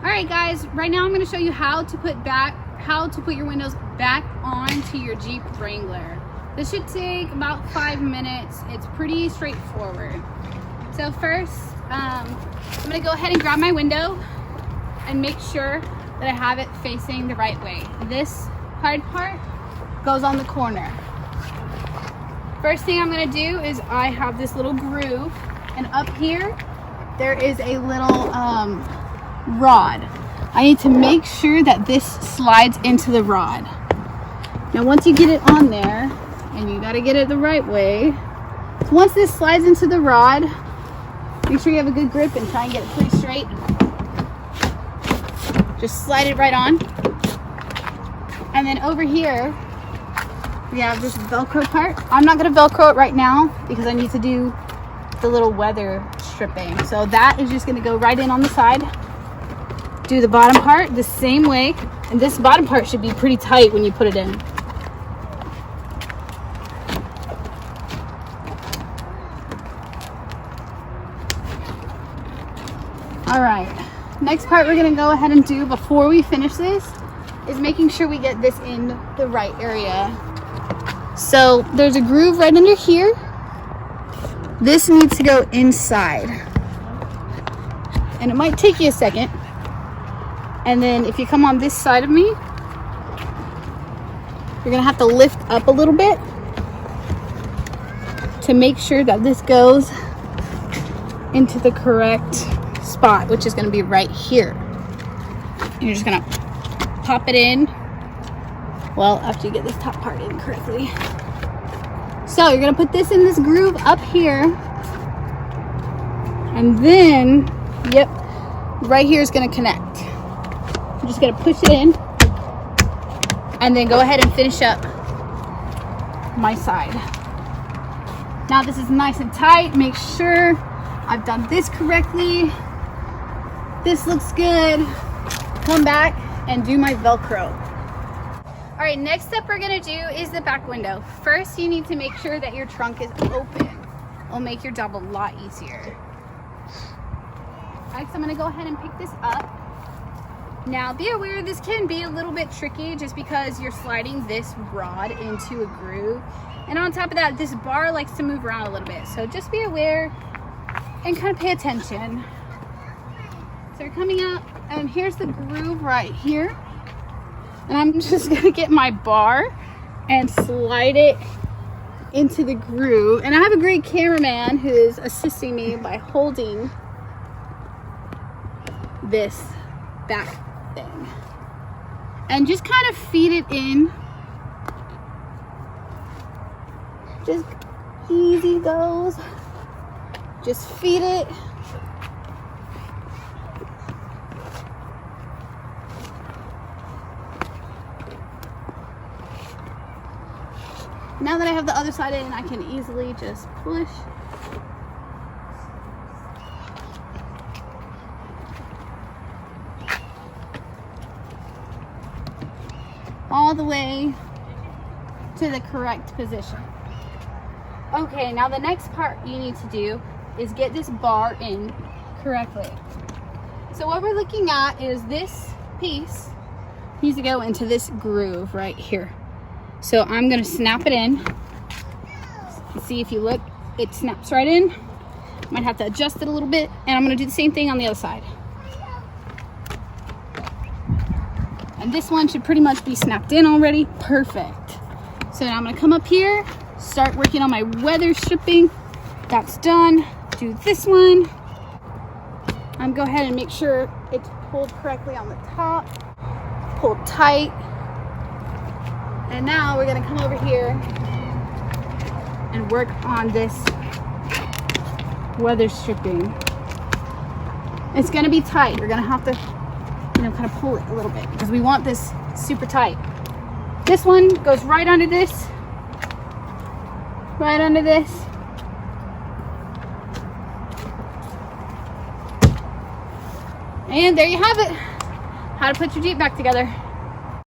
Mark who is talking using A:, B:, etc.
A: Alright guys, right now I'm going to show you how to put your windows back onto your Jeep Wrangler. This should take about 5 minutes. It's pretty straightforward. So first, I'm going to go ahead and grab my window and make sure that I have it facing the right way. This hard part goes on the corner. First thing I'm going to do is I have this little groove, and up here there is a little rod. I need to make sure that this slides into the rod. Now once you get it on there, and you got to get it the right way, so once this slides into the rod, make sure you have a good grip and try and get it pretty straight. Just slide it right on. And then over here we have this Velcro part. I'm not going to Velcro it right now because I need to do the little weather stripping. So that is just going to go right in on the side. Do the bottom part the same way, and this bottom part should be pretty tight when you put it in. All right, next part we're going to go ahead and do before we finish this is making sure we get this in the right area. So there's a groove right under here. This needs to go inside, and it might take you a second. And then if you come on this side of me, you're gonna have to lift up a little bit to make sure that this goes into the correct spot, which is gonna be right here. And you're just gonna pop it in, well, after you get this top part in correctly. So you're gonna put this in this groove up here, and then, yep, right here is gonna connect. I'm just gonna push it in, and then go ahead and finish up my side. Now this is nice and tight. Make sure I've done this correctly. This looks good. Come back and do my Velcro. All right, next step we're gonna do is the back window. First, you need to make sure that your trunk is open. It'll make your job a lot easier. All right, so I'm gonna go ahead and pick this up. Now be aware this can be a little bit tricky just because you're sliding this rod into a groove. And on top of that, this bar likes to move around a little bit. So just be aware and kind of pay attention. So you're coming up, and here's the groove right here. And I'm just gonna get my bar and slide it into the groove. And I have a great cameraman who is assisting me by holding this back thing. And just kind of feed it in. Just easy goes. Just feed it. Now that I have the other side in, I can easily just push. All the way to the correct position. Okay, now the next part you need to do is get this bar in correctly. So what we're looking at is this piece needs to go into this groove right here. So I'm gonna snap it in. See, if you look, it snaps right in. Might have to adjust it a little bit, and I'm gonna do the same thing on the other side. And this one should pretty much be snapped in already. Perfect. So now I'm gonna come up here, start working on my weather stripping. That's done. Do this one. I'm gonna go ahead and make sure it's pulled correctly on the top. Pulled tight. And now we're gonna come over here and work on this weather stripping. It's gonna be tight. You're gonna have to, kind of pull it a little bit because we want this super tight. This one goes right under this, right under this. And there you have it. How to put your Jeep back together.